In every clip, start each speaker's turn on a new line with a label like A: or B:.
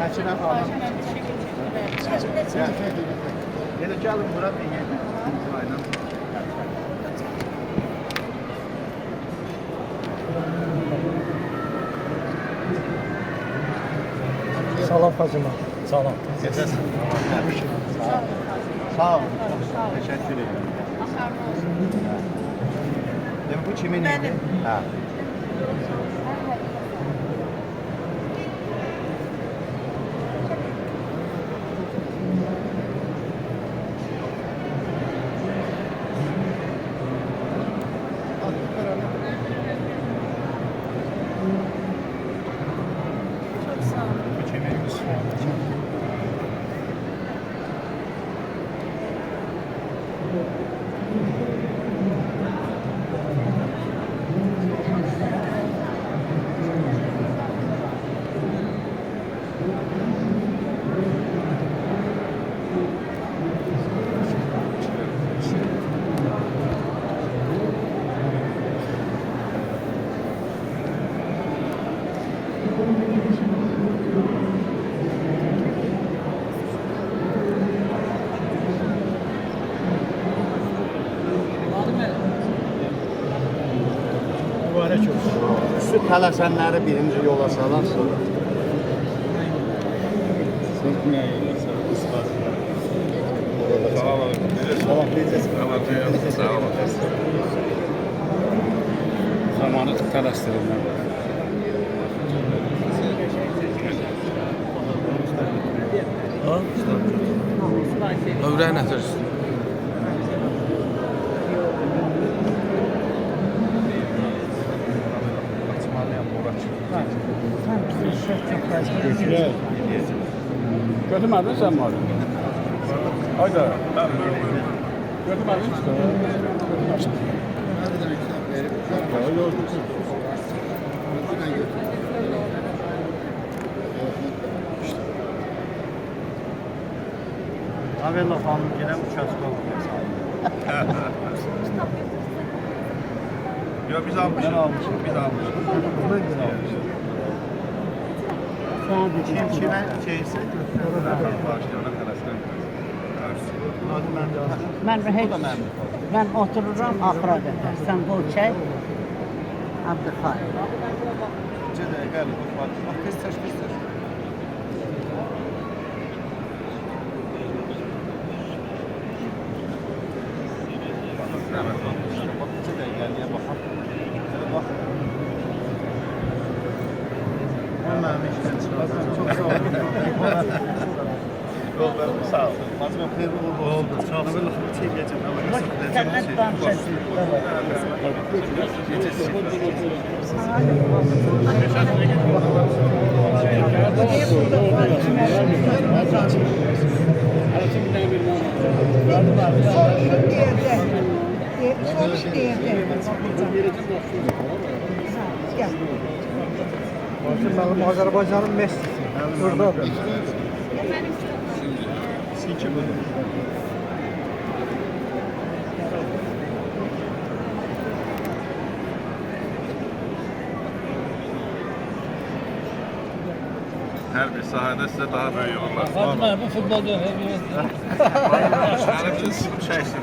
A: Çəkilən alın. Elə gəlin bura bir yerdə.
B: Salam Hacıma.
A: Salam. Gedəsən. Sağ olun. Teşekkür ederim. Bu kimin? Benim. Ha. Şu tələsənləri birinci yola salan sonra.
C: Zamanı tələsdirirlər. Övrəyin ətirsin. Götürmədin sən mi aldın? Hayda. Götürmədin işte.
A: Avella xanım yenə uçaçıq oldu.
D: Yok biz almışız. Biz almışız.
A: Kimə şeysə
E: Ben otururum ahıra qədər. Sən qol çək. Abdülxayır.
A: Gəl, bax, pis təş. Çok sağ olun. Sağ olun. Mazlum xeyirli oldu. Sağ olun.
E: Cənnət bağışlasın.
B: Benim Azerbaycan'ın Messi'si. Burada.
A: Sinki bu.
D: Her bir sahada size daha böyle olurlar.
C: Fatma bu futbolda
D: Şerefsiz şeysin.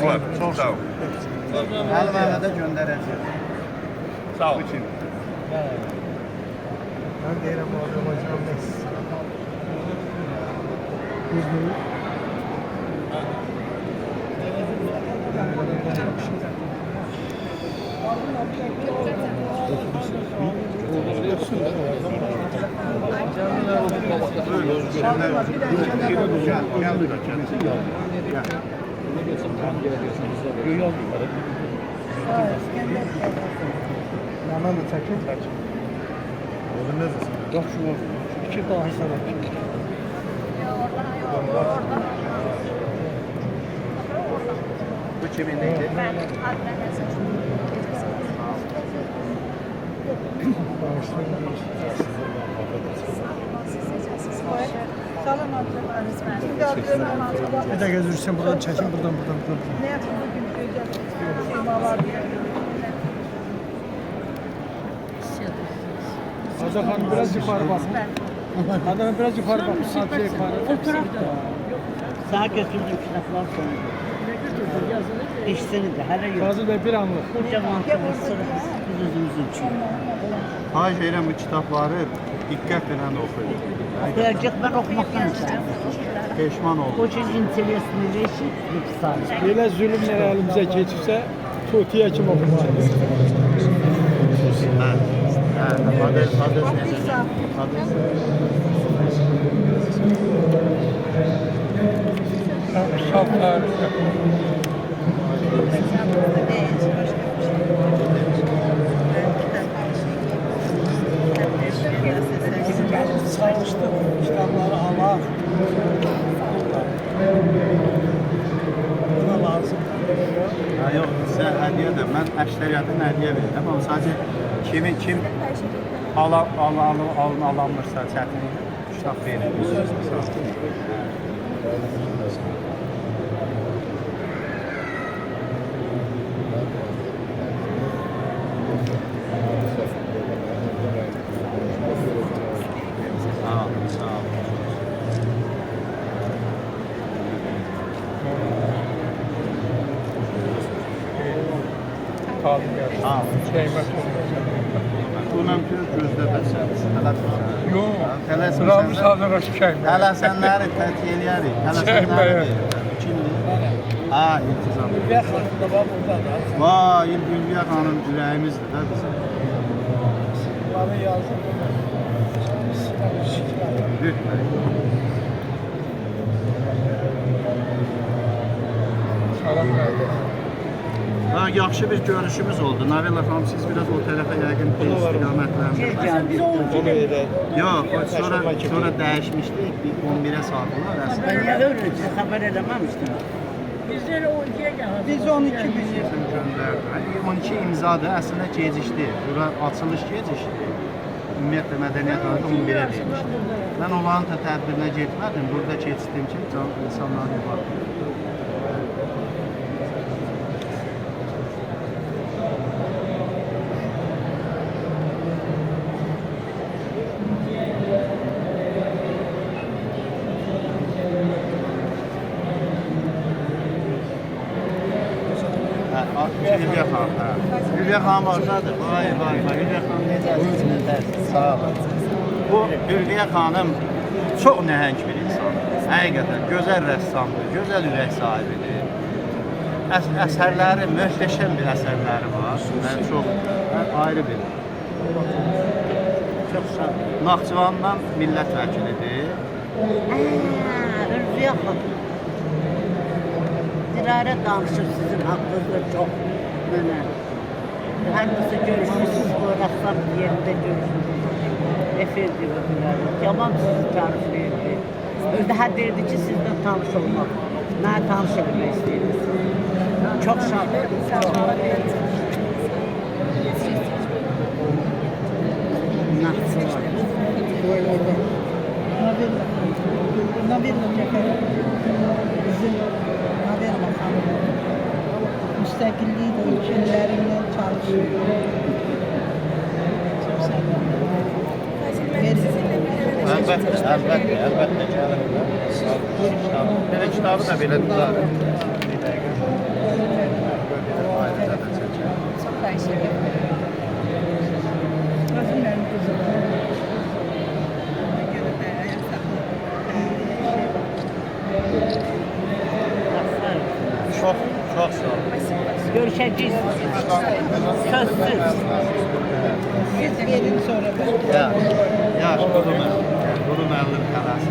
D: Var. Çok sağ ol.
A: Əlvələ də göndərəcək.
D: Sağ ol.
B: Ben değilim Azerbaycan'ın Messi'si. Yaman da çekin.
A: Oğlum neredesin?
B: Kaç şu var? İki daha sana.
A: Bu kimin neydi?
B: Bir de gözürsen buradan çekin, buradan.
E: Ne yapayım bugün? Şeyma var diye.
B: Firuze Hanım biraz yukarı basın. Adamı biraz yukarı basın. Salçaya yukarı.
E: Oturak da. Sana götürdüm kitaplar sonra. İşsini de hele yok.
B: Fazıl Bey bir anlık.
E: Kocaman sırrı biz özümüzün için.
A: Xahiş edirəm bu kitabları diqqətlə oxuyun.
E: Okuyacak ben okumaktan istedim.
A: Peşman oldum.
E: Очень интересные вещи написали.
B: Böyle zulümler elimize geçirse Tutiye kim okumalı?
A: Hades necə? Hades.
C: Saf tarih.
B: Çalıştım. Kitapları Allah. Buna lazım.
A: Ha, yox, sizə hədiyyə də mən əksəriyyətin hədiyyə verirəm, amma sadəcə kim alınmırsa çətin kitab verir. Sağ ol, sağ ol.
C: Talim geldi.
A: Ha,
C: Şeymek
A: bunun gözdə bəsən, tələsən.
C: Yok.
A: Tələsən.
C: Ramız hazır şeymek.
A: Tələsənləri tətii eləyərik. Tələsənləri verir. Kimdir? Ha, intizam.
B: Ülviyə Hanım da var burada da.
A: Vay, Ülviyə xanım ürəyimizdir də bizim.
B: Bunları yazdım.
A: Lütfen.
C: Salam verdi.
A: Ha, yaxşı bir görüşümüz oldu. Navella xanım, siz biraz o tərəfə yəqin istiqamətləndirdiniz.
E: Geldi.
A: Yox, sonra dəyişmişdik. Bir 11'ə saatlar
E: Ben
A: əslində.
E: ya öyle size haber edememiştim.
B: Biz 12 biziz.
A: Göndərdi. 12 imzadır, əslində gecikdi. Bura açılış gecikdi. Ümumiyyətlə mədəniyyət adı 11'ə vermişdi. Mən onların da tədbirinə getmədim. Burada keçdim ki, insanların var. Hülya xanım, hə. Hülya xanım oradadır. Vay, Hülya xanım necəsiniz? Sağ olun. Bu Hülya xanım çox nəhəng bir insandır. Həqiqətən gözəl rəssamdır, gözəl ürək sahibidir. Əsərləri, möhtəşəm bir əsərləri var. Mən çox ayrı bir.
E: Çok sağ ol.
A: Naxçıvandan millət vəkilidir.
E: Ülviyə Hanım. Dirarə danışır sizin haqqınızda çox mənə. Hər nasıl görüşmüşsünüz, bu rəssam yerində görüşmüşsünüz. Efendim, yaman sizi tarif verdi. Özdə deyirdi ki, sizlə tanış olmaq. Mənə tanış olmaq istəyirsiniz. Çox sağ olun. Naxçıvan.
B: Navella bizim Navella Hanım müstakillik ülkeleriyle çalışıyor.
A: Əlbəttə gəlir. Belə kitabı da belə tutar. Bir dəqiqə. Ayrıca da çəkir.
F: Çok teşekkür ederim.
A: Çox sağ olun.
E: Görüşeceğiz. Sözsüz.
B: Siz gelin sonra ben.
A: Ya, bunu müəllim tələsi.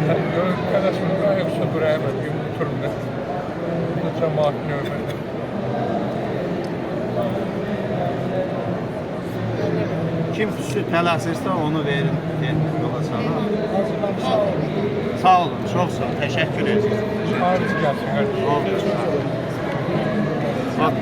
C: Arkadaşımda yoksa buraya bakayım oturumda. Cemaat nöbeti.
A: Kim süt tələsirsə onu verin. Yola sana. Sağ olun, çox sağ olun. Təşəkkür edirəm.
C: Ağrısı gelsin kardeşim.
A: Oldu. Bak,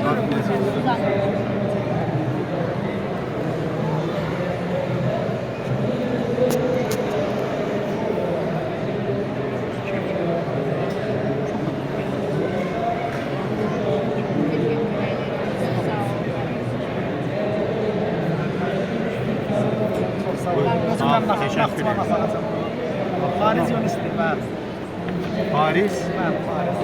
F: Sağ olun.
A: Teşekkür ederim.
B: Fariz Yunus'dur, bəli.
A: Paris.
B: Bəli, Fariz.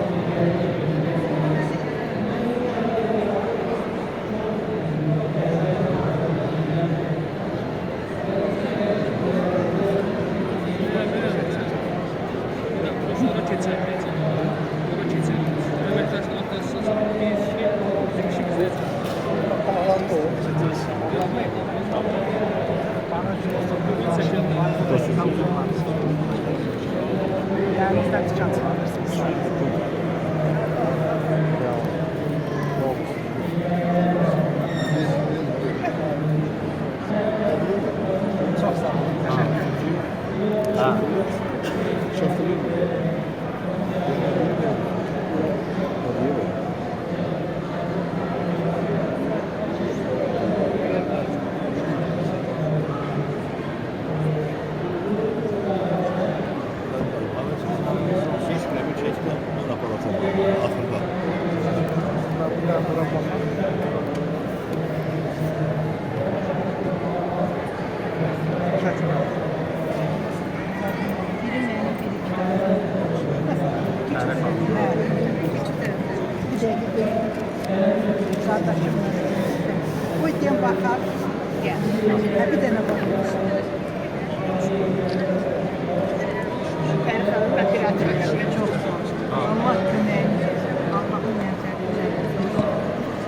B: Yani bizden çıkan alırsınız. Çok sağ olun. Teşekkür ederim.
A: Ha.
F: Uyuyan bakar. Bir tane bakar. Çok zor. Allah güvenli. Allah'ın nezareti.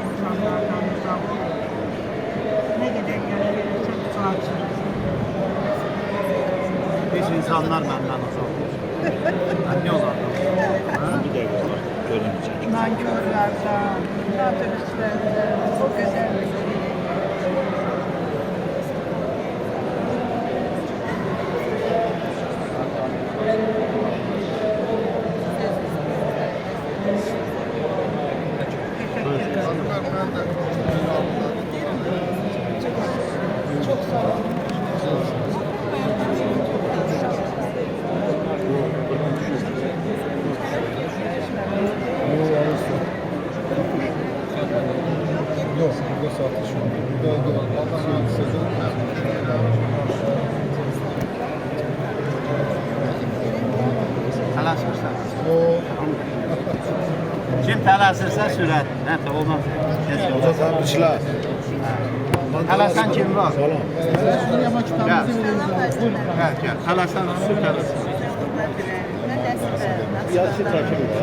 F: İnsanlardan uzak. Ne kadar görüşürüz, çalışırız.
A: Biz insanlar benden uzak. Ne olar?
F: Nankörlerden, naturistlerden, o güzel bir şey. Çok sağ olun.
C: Yok, burada satış yok. Burada
A: Tələsmirsən. Kim tələsirsə sürət. Nəsə olmaz.
C: Satışlar.
A: Tələsən kim var?
B: Ama kitabımızı verelim.
A: Gəl, gəl. Tələsən sür tələsən.
G: Yazı çəkimdə.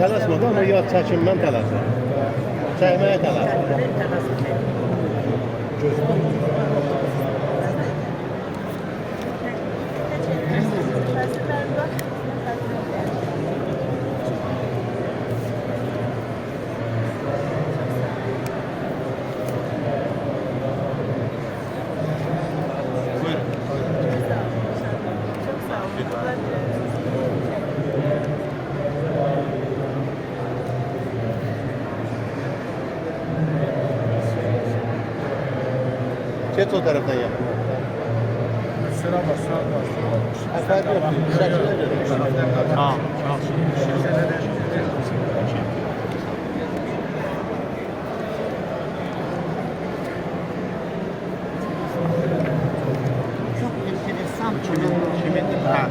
G: Tələsmədən amma yaz çəkimdən tələsmə. Çəkməyə tələsmə. Geç o taraftan yap.
C: Sıra var, sıra var.
G: Efendim yok. Şəkildə görürük.
A: Tamam. Çok enteresan kimin? Ha.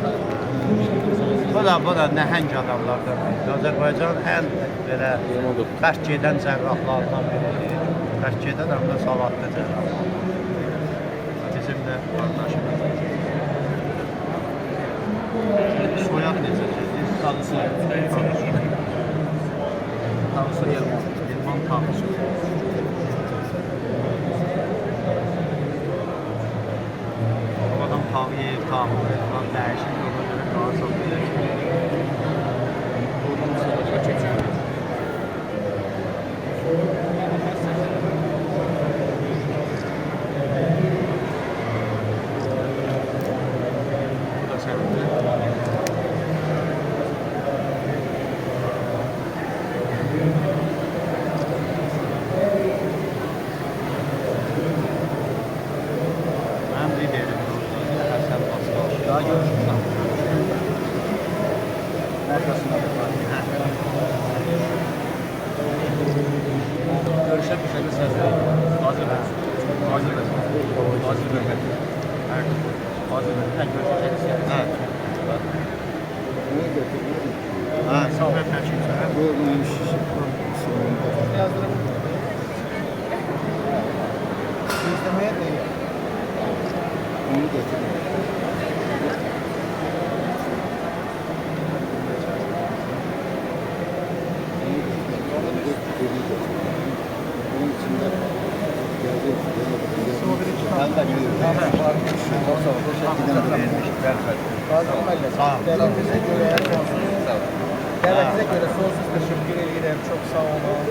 A: Bu da nəhəng adamlardan biridir. Azərbaycan ən belə bərk gedən cərrahlardan biridir. Bərk gedən həm də savadlı cərrahlar. Bizim də qardaşımız. Soyad necədir? Tağısı. Tağısı Yılmaz. Yılmaz Tağısı. Adam Tağıyev, Tağıyev, dəyişik yola görə daha çox dəyişik. Bu da sənindir. Mənim liderim Həsən Basqal. Daha görüşürsən. Arkasında da var. Görüşə bir şəkildə səslə. Hazır. Hazır. Hazır. Hə. Hə, sohbət məşqçisi.
C: Bu mənim şişi.
B: Yazdırım. İzlemeye değil.
C: Onu götürün. Onun içinde
G: Ben de gidiyorum.
B: Devletimize göre devletimize göre sonsuz teşekkür ederim. Çok sağ olun.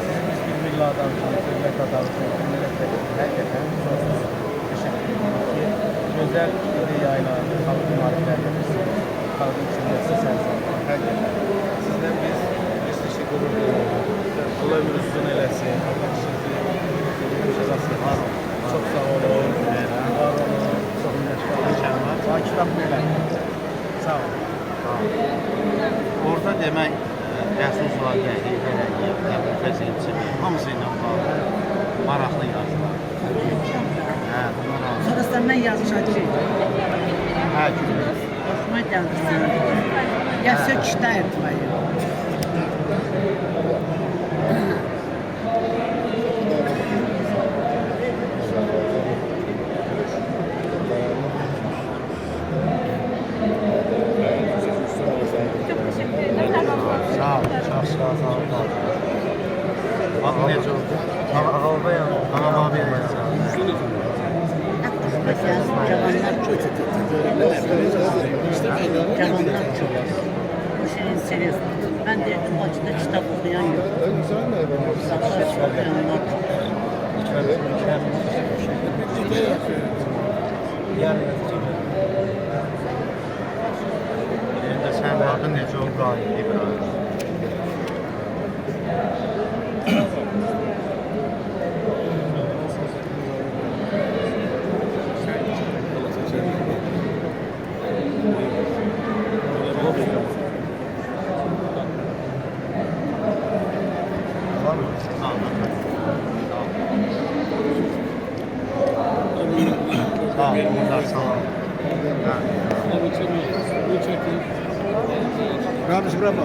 B: Siz bir milli adamsınız, devlet adamsınız, milletvekili. Herkese sonsuz teşekkür ederim ki özel bir yayınlarında halkın marifetlerimiz, halkın içindesi sensin. Herkese. Sizden biz teşekkür ediyoruz. Allah ömrünüzü uzun eylesin. Çok sağ olun. Var olun. Çok minnettarım. Sağ kitap böyle. Sağ olun.
A: Orada demək, Rəsul Zadəli, Vərəliyev, Təbriz Elçimi, hamısı ilə bağlı maraqlı yazılar. Hə, bunlar hamısı.
E: Sonra senden yazacağım.
A: Hə, gülür.
E: Hoşuma geldi sana. Я все читаю твое.
A: Sağ ol, çox sağ ol. Bax, necə oldu? Ağalda ya, ağam abiyə yazsın.
E: Cavanlar çok. Cavanlar çok. Bu şeyin serisi. Ben de bu açıda kitap okuyan yok. Kitaplar okuyanlar çok.
A: Yerində sən adın necə oldu? Qalib İbrahim. Sağ ol, bunlar sağ ol.
C: Kardeş bırakma.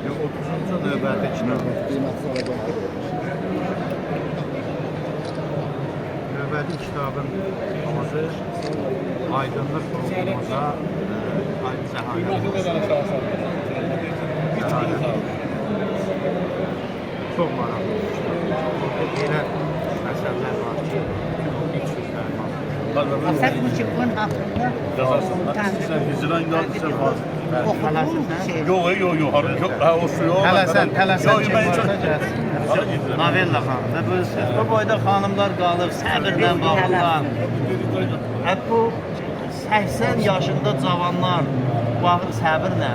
A: Yok, 30-cu növbəti kitab. Növbəti kitabın adı Aydınlıq Ruhumuza Zəhanət. Çox maraqlı. Elə məsələlər var ki, heç sözlər
E: Asak Mıçık'ın hakkında
D: Sen hicran geldi
E: okudum şey.
D: Yok. Yok, o su yok.
A: Tələsən
D: Yok,
A: ki,
D: ben
A: burada gəlsin. Novella xanım və bilirsiniz, bu boyda xanımlar qalıb, səbirlə bağlılar. Hə, bu 80 yaşında cavanlar baxır səbirlə.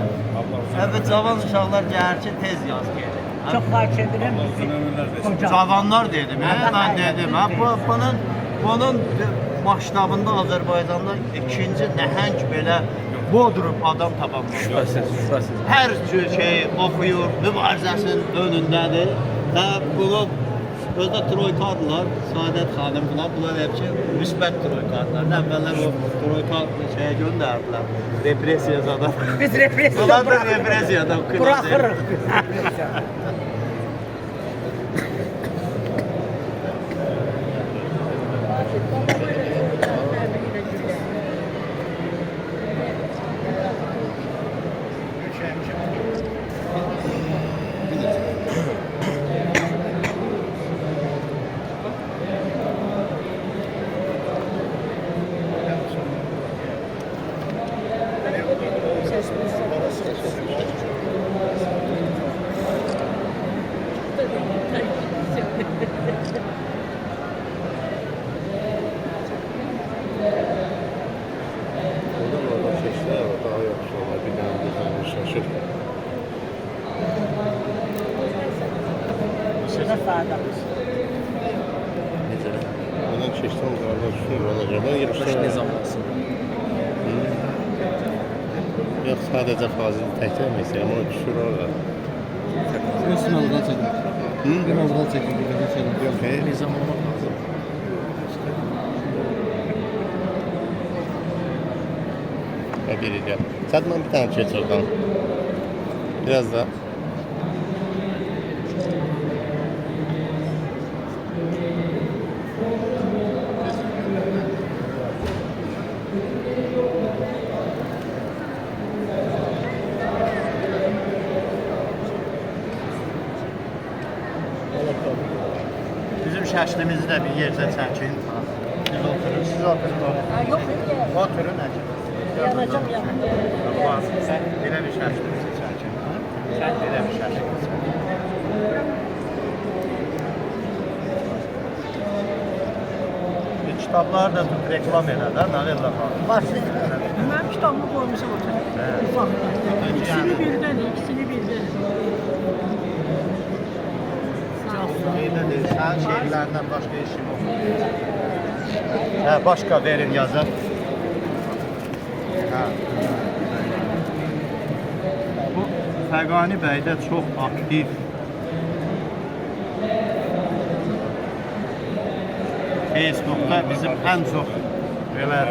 A: Hə, və cavan uşaqlar gəlir ki, tez yaz gelir.
E: Çok var çeviren koca.
A: Cavanlar dedim, mən dedim. Hə, bunun maştabında Azərbaycanda ikinci nəhəng belə bodrum adam tapamıyor.
G: Şüphesiz.
A: Hər şey oxuyur, mübarizəsinin önündədir. Və bunu özdə troykadılar, Saadət xanım bunlar hepsi müsbət troykadılar. Əvvəllər o troyka şeye göndərdilər, repressiya zaten.
E: Biz represiya
A: Bunlar da repressiyadan
E: bırakırıq. Burada sağda.
G: Buradan keçdim, qardan düşdüm, olacaqdan yığışdım.
B: Ne zamansın?
G: Yox, sadəcə Fazil təkcə məsələn, o düşür orada.
B: Üstüne oradan çekin. Biraz daha çekin.
G: Yox,
B: Ne zaman olmak lazım?
G: biri gəl. Sadman bir tane keç oradan. Biraz da.
A: Bizim şəklimizi də bir yerdə çəkin. Biz otururuz, siz oturun.
E: Yok
A: Oturun, Əcəb.
E: yanacağım yanında.
A: Bax, sən belə bir şəklimizi çəkin. Sən belə bir şəklimizi çəkin. Kitablar da tut reklam elə də, Nalella xanım.
E: Başlayın.
F: Ben kitabımı koymuşum ortaya. Ufak. İkisini birden, ikisini birden.
A: Şeydə deyil, sənin şeirlərindən başqa işim yox. Hə, başqa verin yazın. Hə. Bu Fəqani bəy də çox aktiv. Facebookda bizim ən çox belə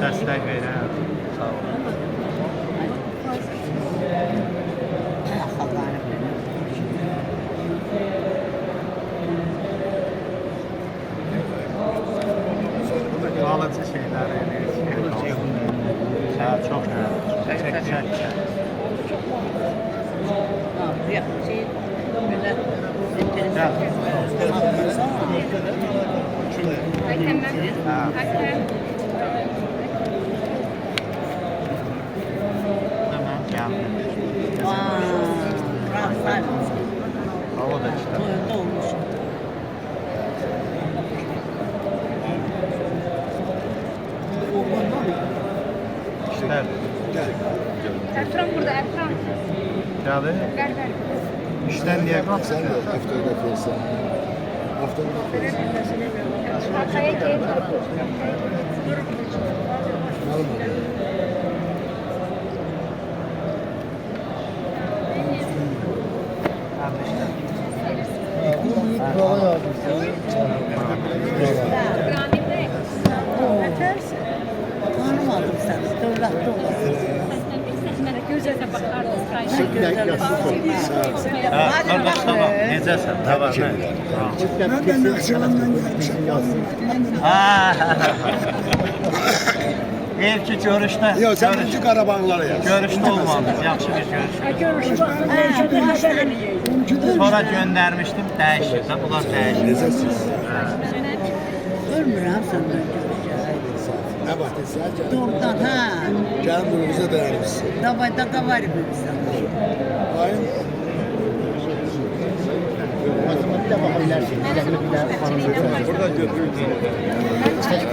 A: dəstək verən. Sağ olun. Qalıcı şeylər eləyir. Hə, çox çək. Tamam, gəldim. Hava da işte. İşte.
H: Ertuğrul burada, Ertuğrul.
A: Geldi.
H: Ver, ver.
A: İşten niye kalksın?
C: Sen de haftada koysan. Haftada koysan.
H: Haftaya gel.
C: Bu büyük prova yazmışsın.
H: Rahmetli.
E: Tanımadım seni. Dövlətli olasın.
H: Gözlerine bakardınız.
A: Ha, kardeş tamam. Necəsən? Ne var ne?
C: Ben Nakşivan'dan gelmişim.
A: Ha. Ev ki görüşte.
C: Yok sen küçük arabanlara yaz.
A: Görüşte olmadınız. Yaxşı bir görüş. Sonra göndermiştim. Değişir. Bunlar değişir.
C: Nezəsiz.
E: Ölmürəm səndən.
C: Ne vakti sadece.
E: Doğrudan, ha.
C: Gelin burumuza dayanmışsın.
E: Davayda qavarım sən.
C: Ayın.
A: Burada götürün.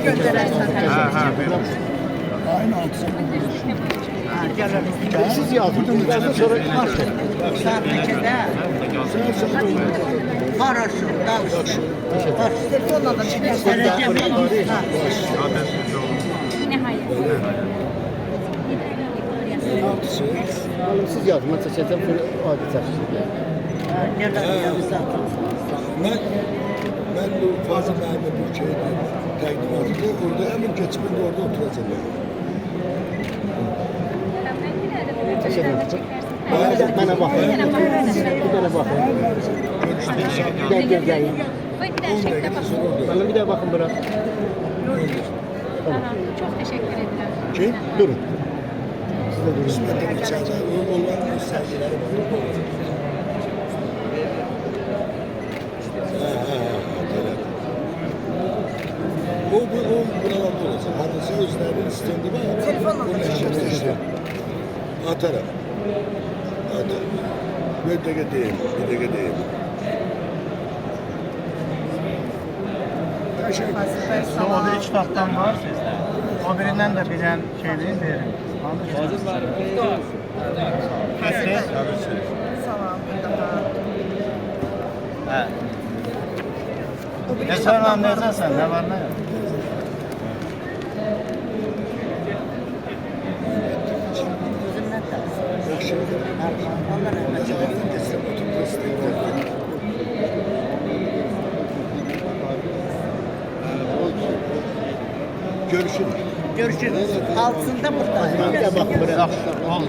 H: Gönderersen.
A: Ha, buyurun.
C: Ayın altısı.
E: Siz yazdınız sonra başlayın. Saat 2'de. Хорошо, да. Telefonla da çekereceğim.
H: Nihayet.
C: Altısı.
G: Siz yazma çəkəcəm, adi çəkəcəm.
C: Ben bu Fazıl Bey'le bu şeyde təqdimatında orada hemen geçiminde orada oturacağım.
G: Mənə baxın. Bir dənə baxın. Gəl. Bana bir daha bakın bura.
H: Çok teşekkür ederim.
C: Kim?
G: Durun.
C: İsmet'in içeride olan göstergeleri var. O buralarda olacak. Hadise özlerinin istendi var. Telefonla da çekebilirsin. Atarım. Bir dakika değil.
A: O bir kitaptan var sizde. O birinden de bilen şeyleri verin. Anladınız mı? Kesin.
F: Salam.
A: Hə. Sonra necəsən? Nə var, nə yox?
E: Özümdən tanısın.
C: Yaxşı.
E: Ondan rəhmət
C: Acılardan geçsem oturma isteklerdi. Görüşürüz.
E: Görüşürüz. Altında buradayım.
C: Bir de bak buraya.
A: Ol,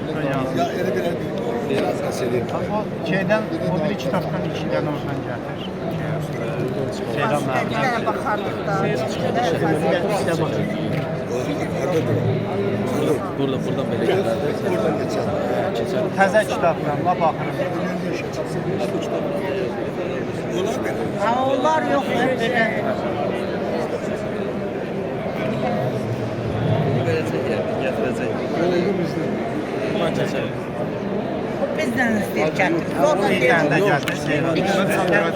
C: Ya öyle biraz aseliyim.
A: O şeydən, o bir kitabdan 2 dənə oradan gətir. Seyran
E: Bir
A: abi.
E: dənə baxardıq da.
A: İşte bakın.
C: Orada dur.
B: Buradan belə
C: Buradan geçelim.
A: Təzə kitablarına baxırım.
E: Ha onlar yox, hep belə. O bizdən istəyir gətir. Zorla
A: Bir dənə də gətir Seyran.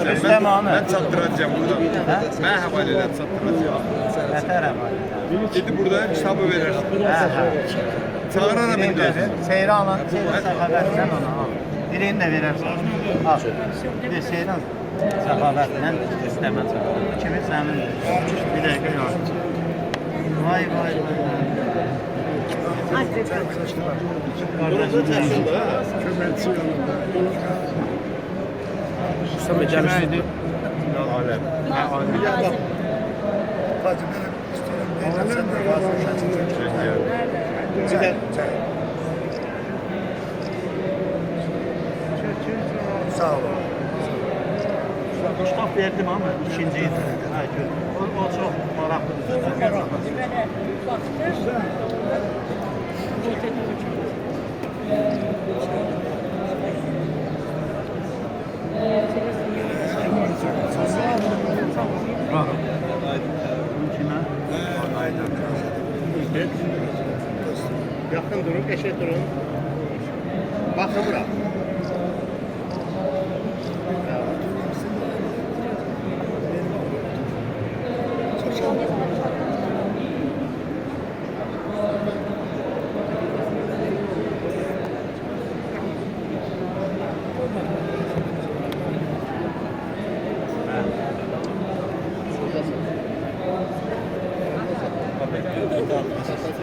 A: Rüstəm Ahmet.
D: Ben çatdıracağım burada. Ben havale edip çatdıracağım.
A: Nətər var?
D: Gidip burada kitabı verirsin.
A: Hə.
D: Çağıraram
A: Birini
D: indi.
A: də Seyranla Səxavətlə ona al. Birini də verərsən. Al. Bir Seyran Səxavətlə istəmə Səxavət. Kimi sənin? Bir dəqiqə yox. Vay vay vay. Burası çəkildi ha.
C: Köməkçi yanında.
A: Kiməydi? Aləm. Hə, aləm.
C: Bir de bak. Hacı benim istiyorum. Deyeceğim sen de fazla
A: Bir də
C: Sağ olun.
A: kitab verdim ama ikinci idi. Hə, gör. O çox maraqlıdır. Bravo. Kimə?
G: Yaxın durun, eşe durun. Baxın bura.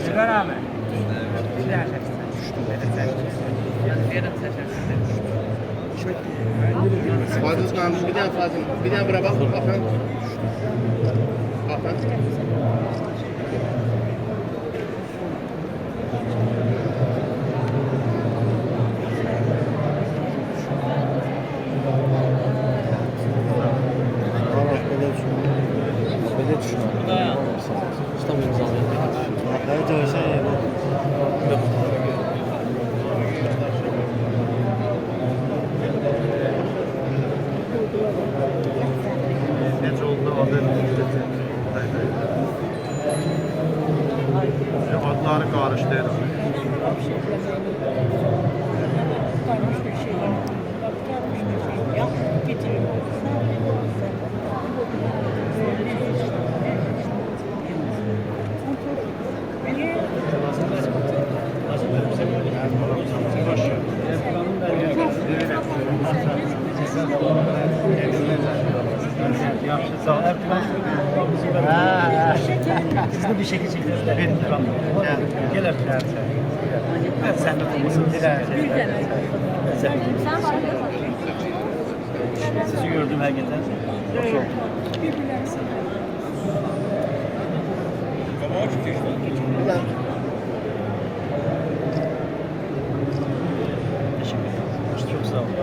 A: Güzel abi. Güzel
G: Fazıl kalmış, bir daha fazıl. Bir daha bura bakın, bakın. Bakın.
A: Necə oldu adı? Adları qarışdı. Yaxşı, sağ ol. Sizdə bir şəkil çəkirsiniz. Gəl öpürəm səni. Mən səndə olmasın. Sizi gördüm həqiqətən. Xoş oldu. Çok sağ olun.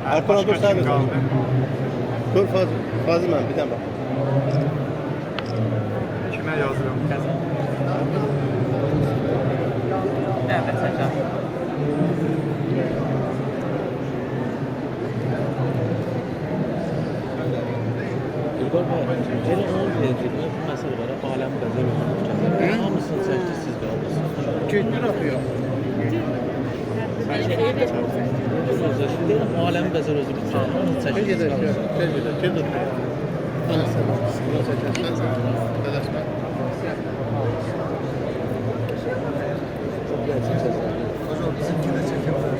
G: Arkana dur sadece. Dur Fazıl ben bir tane bak.
A: Kime yazıyorum? Evet, hocam.
B: Gülgar bəy, elə onun verdiyi məsələ var, aləm bəzər özünü hamısını çəkdi, siz qaldınız.
G: Kötü yapıyor.
B: Aləm bəzər özünü hamısını çəkdi, siz qaldınız.
G: Tez dur.
C: Hocam bizimki de çekim.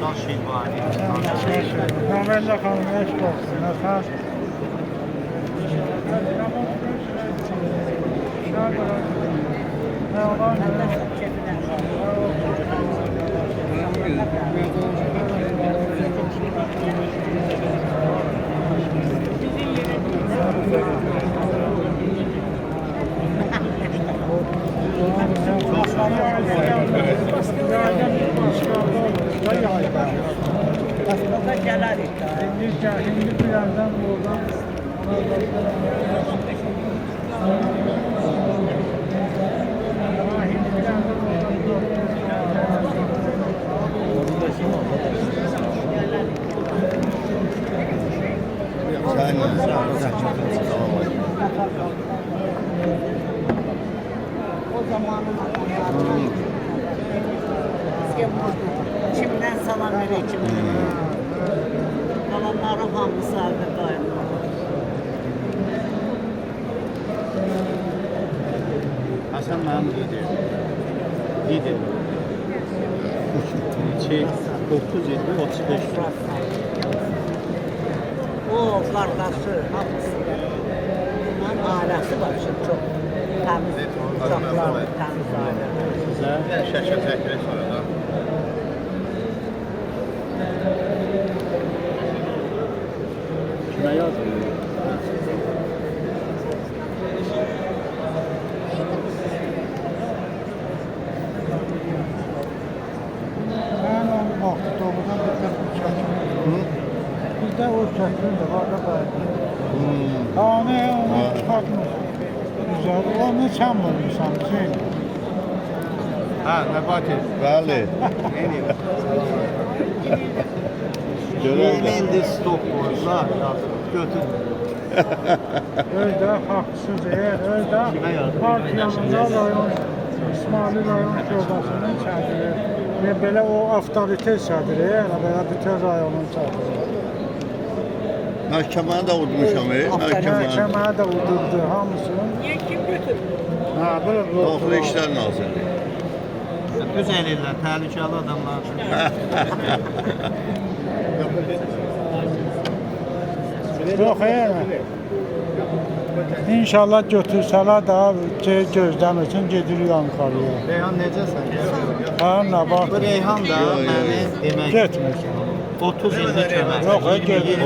A: Abdal Şehbani.
B: Novella xanım, eşq olsun. Efendim. Ne var?
E: Başka gelerik.
B: Şimdi bir yerden buradan
E: O zamanın adamları. Kimden salam verir, kimden. Kalanların hamısı evde dayanır.
A: Hasan mənim lider. Lider. 9 idi, 35.
E: O qardaşı hamısı. Bunların ailəsi var şimdi çok temiz, uşaqlar, temiz ailə.
A: Sizə şəkil çəkilir sonra da. Kimə yazılır?
B: ben onu baktı, doğrudan bir de bu çekim. Bizde o çekim de var da böyle. Tane onu çıkartmış. Güzel, onu sen bulmuşsan Hüseyin.
A: Hə, Nəbati.
G: Bəli. Görəndə.
A: Yeni stop qoydular, yazılır. Götür.
B: Öyle haksız eğer öyle partiyanın rayon, İsmaili rayon şubasının çadırı ve böyle o avtorite çadırı eğer böyle bütün rayonun çadırı.
G: Məhkəməni də udmuşam, məhkəməni.
B: Məhkəməyə də udurdu hamısını.
F: Niye kim götürdü?
B: Ha, bu
G: Daxili İşlər Nazirliyi.
A: Düz eləyirlər, təhlükəli adamlardır.
B: Yox, İnşallah götürsələr daha gözləmirsin, gedirik Ankara'ya.
A: Reyhan necəsən?
B: Ha, nə bax.
A: Bu Reyhan da məni demək
B: Getmir.
A: 30 illik kömək.
B: Yox, gedir.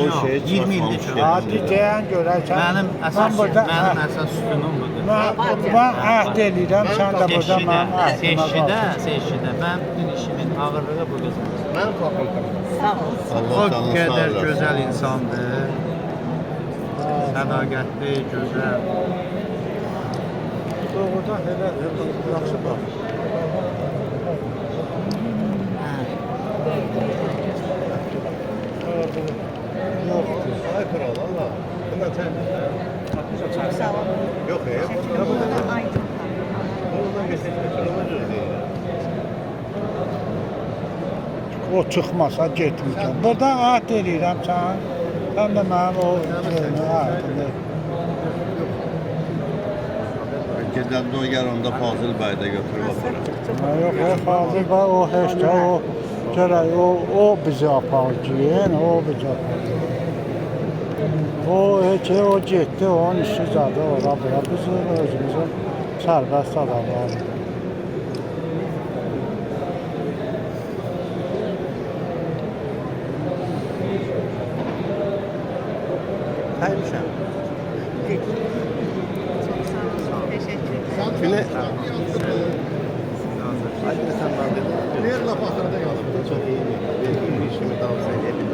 A: 20 illik kömək.
B: Hadi deyən görərsən.
A: Mənim əsas sütunum budur.
B: Mən əhd eləyirəm, sən də burada mənim əhdimə bax.
A: Seçkidə mən bütün işimin ağırlığı bu qızım. Mən
E: Sağ ol.
A: O
G: Allah canını sağ
A: qədər
G: olasın.
A: gözəl insandır. Sədaqətli, gözəl.
B: Doğrudan elə yaxşı bax. Yoxdur.
C: Ay kral Allah. Bundan sen
E: Çok sağ ol.
C: yok ya.
E: Burada aydın.
C: Buradan geçelim.
B: O çıxmasa getməyəcəm. Burada əhd eləyirəm sən. Sən də mənim o əhdimi.
G: Gedəndə o yer onda Fazıl bəy də götürüb aparır.
B: Yox, Fazıl bəy o heç də o görək o bizi aparır, o bizi aparır. O heç o getdi, onun işi zadı ora bura. Biz özümüzün sərbəst adamlarıq.
C: Hayırlısı.
H: Teşekkür ederim.
C: Güne. Hadi sen bana dedin. Diğer laf hatırda kaldım. Çok iyi. Benim işimi tavsiye edin.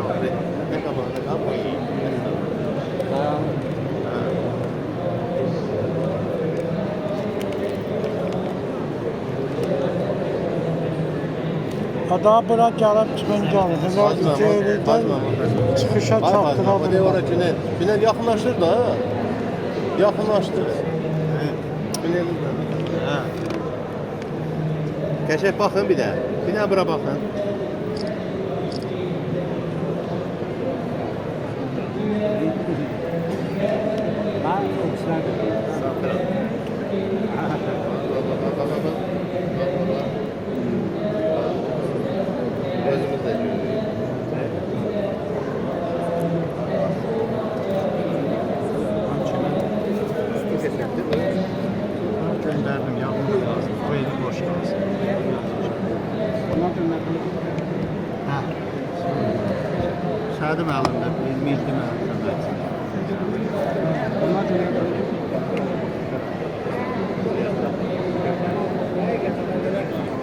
C: Ne kadar ne kadar iyi.
B: Daha bura gəlib çıxınca çıxışa çatdıra
C: Ne
B: bilməm.
C: var Cüneyt? Cüneyt yakınlaştır da. Yakınlaştır. Cüneyt. Keşef bakın bir de. Bir de bura bakın. Gözümüz de görüyor.
A: gönderdim yalnız lazım. Bu evi boş kalsın.
E: Ona demədim.
A: Hə. Şadim əlimdə, Mehdi əlimdə.
E: Ona demədim.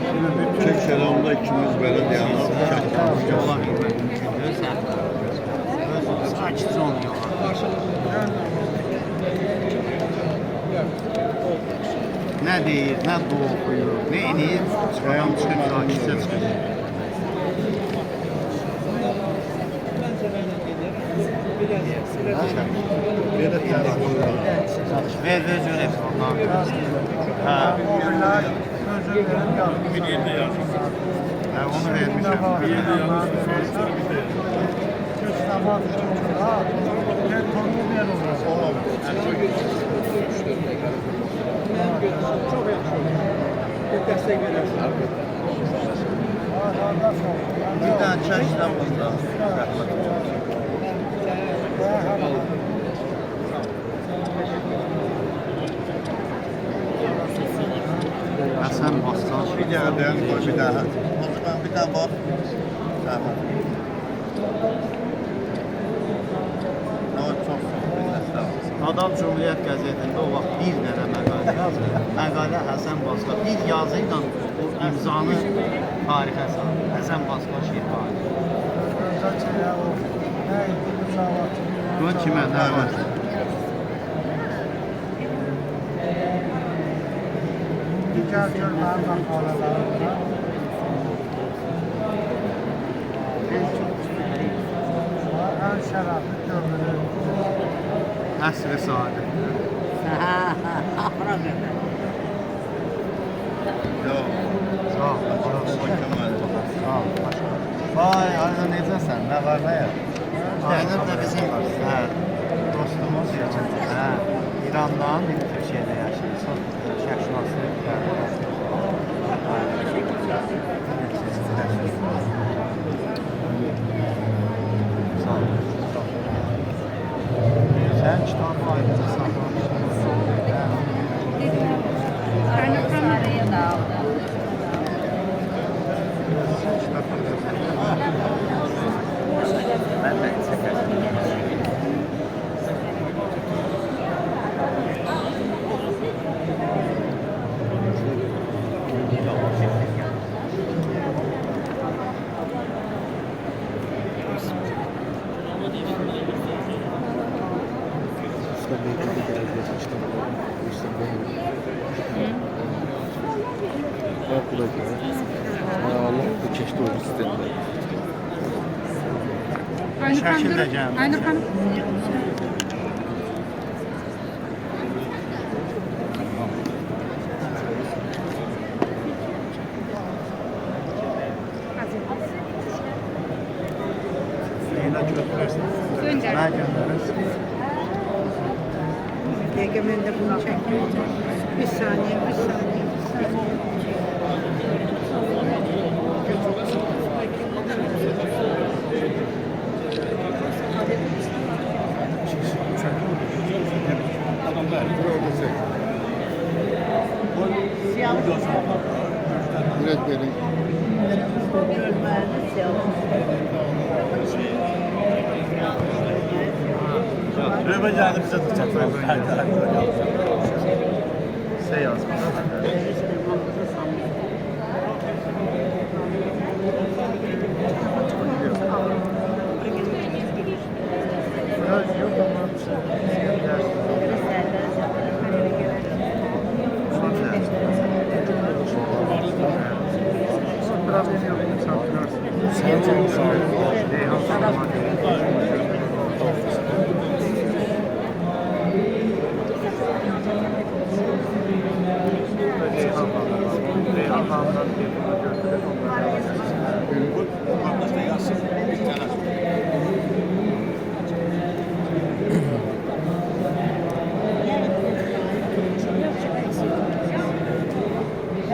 A: Şimdi bütün
C: Çek selamda ikimiz böyle diyanlar.
A: yola bilmək mümkündür. Sən sakitcə onu yola. Nə deyir, nə dua oxuyur, nə edir, adam çıxıb sakitcə çıxır.
C: Bir de telefon var.
A: Ver telefonu. Hə. Hə, onu vermişəm. Bir dənə çəkdən bunda. Həsən Bastan
C: Bir tane dayan koy bir daha. O zaman bir tane bak. Tamam. Ama çok sağ ol.
A: Adam Cumhuriyet qəzetində o vaxt bir dənə məqalə yazır. Məqalə Həsən Bastan. Bir yazı ilə o imzanı tarixə salır. Həsən Bastan şirkəti. Bu kimə? Nə var?
B: Gel gör benim makalelerimde. En şerefli gömülü.
A: Əsr-i Saadət.
E: Axıra qədər.
C: Yok.
A: Sağ ol.
C: Mükemmel.
A: Sağ ol. Vay, Ayda necəsən? Nə var, nə yox? Aynur da bizim dostumuz. Hə, İrandan Türkiyədə yaşayır. Çox şəxsnası. Sağ ol. Sən kitabı ayrıca saxlamışsın.
H: Sarıya da aldı.
A: Ben de çekerim. Şəkil də gəldi.
H: Aynur xanım.
A: Yine götürürsün.
H: Gönder.
A: Mən göndərirsin.
F: Egemen de bunu çekmeyecek. Bir saniye, bir saniye, bir saniye.
C: Üretmenin.
E: Görməyiniz siyahı.
A: Röbə gəldi bizə də çatır. Şey yazmış. Yok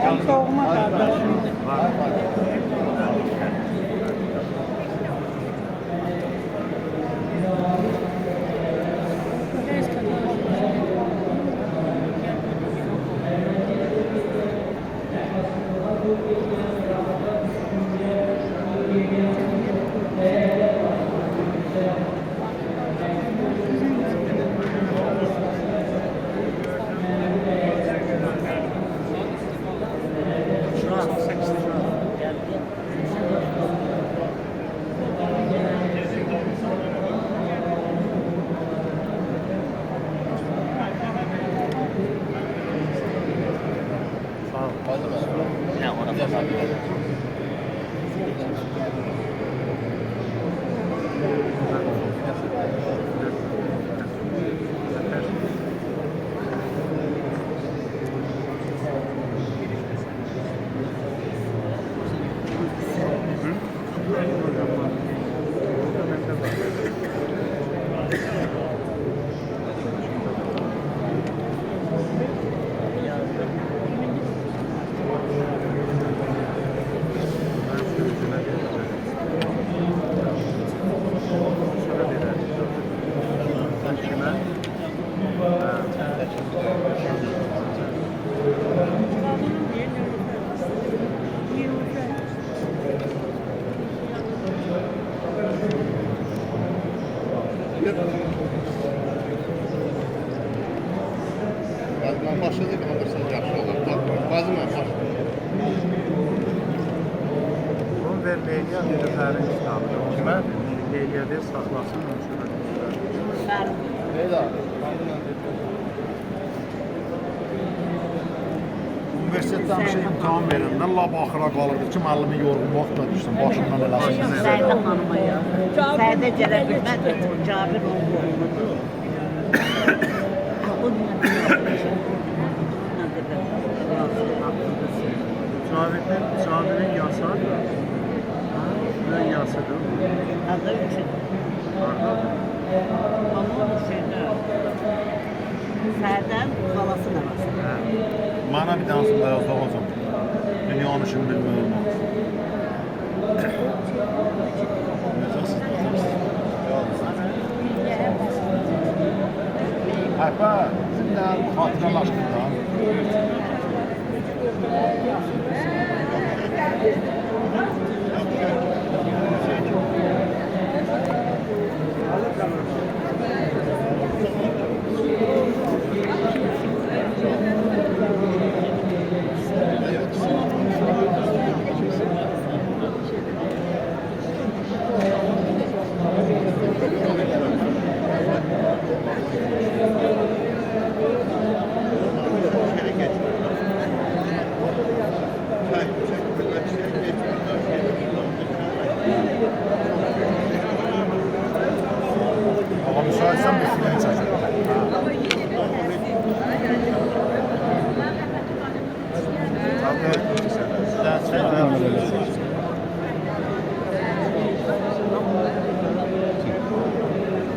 A: ama
F: Soğuma kardeşim.
G: Bazıdan başladık, alırsan yaxşı olar. Bazıdan başladık.
A: Bunu ver Leyliya Nilüfer'in kitabıdır. Kimə? Leyliya ver, saxlasın.
C: Universitetdən bir şey imtahan verəndə lap axıra qalırdı ki, müəllimin yorğun vaxtla düşsün, başından eləsin.
E: Sərdə xanıma ya. Sərdə gələ bilmədi. Cabir onun oğludur.
A: Cavirin yasadır. Nə yasıdır?
E: Adı üçün. Ama o şeydə Sərdən xalası da var.
C: Mənə bir dansında yazdı hocam. Dünyanın işini bilməyəm. Həpə, sizlə xatirəlaşdıq da. Ama müsaitsen bir film çekelim.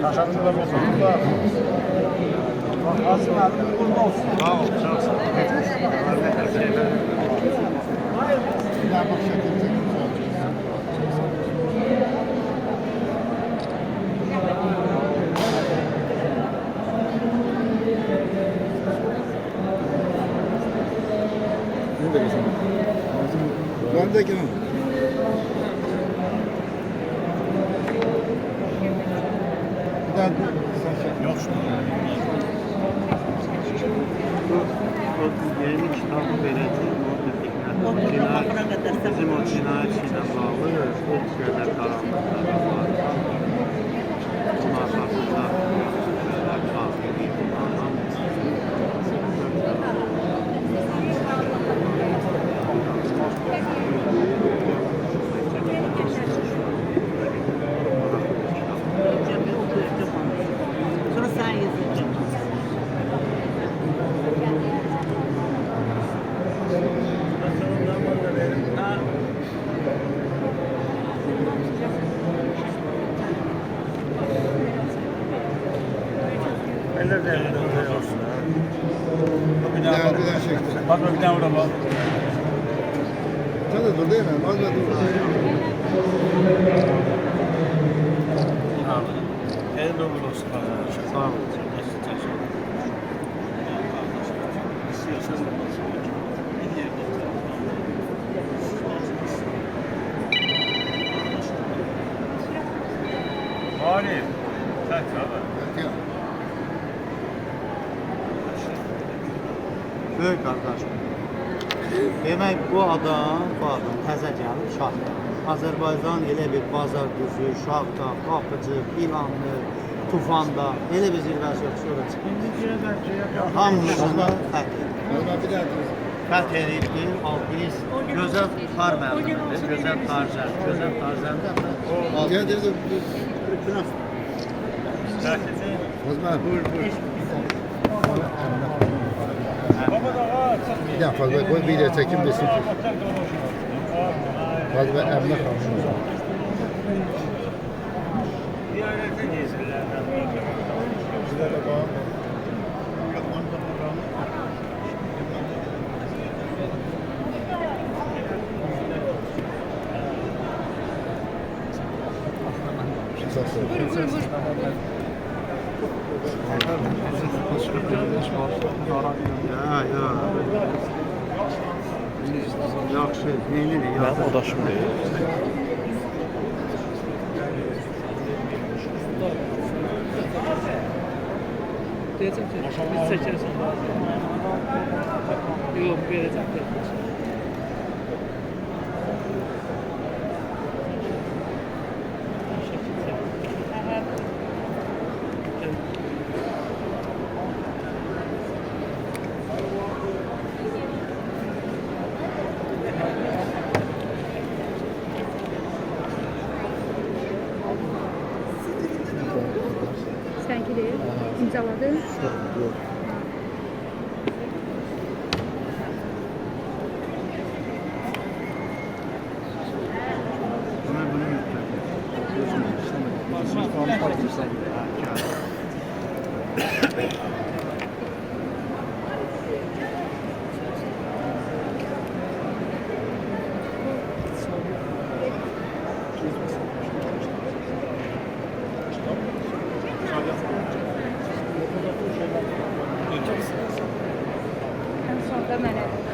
C: Taşakçılar olsun da. Asım abi burada olsun. Sağ ol, çok sağ ol. Bir daha bak şekil Ben de gelin. Bir daha yok
A: Yeni kitabı verəcək. Bizim o cinayət ilə bağlı o qədər qaranlıqlar var. Bunun arxasında
E: Sonra sen yazacaksın.
A: Eller de elinde olsun.
C: Bir daha çektim.
A: Bak bir tane orada bak.
C: Sen de dur değil mi? Az da dur.
A: El dolu olsun. Sağ olun. Arif, sen çağır. Böyük qardaşım. Demək bu adam təzə gəlib Şahda. Azərbaycan elə bir bazar düzü, Şahda, Qapıcı, İlanlı, Tufanda elə bir zirvəsi yox sonra çıxır. Hamımızın fərqi.
C: Bir daha dur.
A: fəth edildi. Biz gözəl tar müəllimidir. Gözəl tarzən. Gözəl tarzəndə
C: Ya dedim. Osman. Bir daha fazla koy bir de çekim desin ki. Fazla emne kalmış.
A: Ya, ya. Yaxşı, neyini ya?
G: Mənim odaşım deyil.
F: Deyəcəm ki, biz çəkərsən. Yox, verəcəm.
I: Sənki deyil, imzaladın.
H: En sonunda mənə.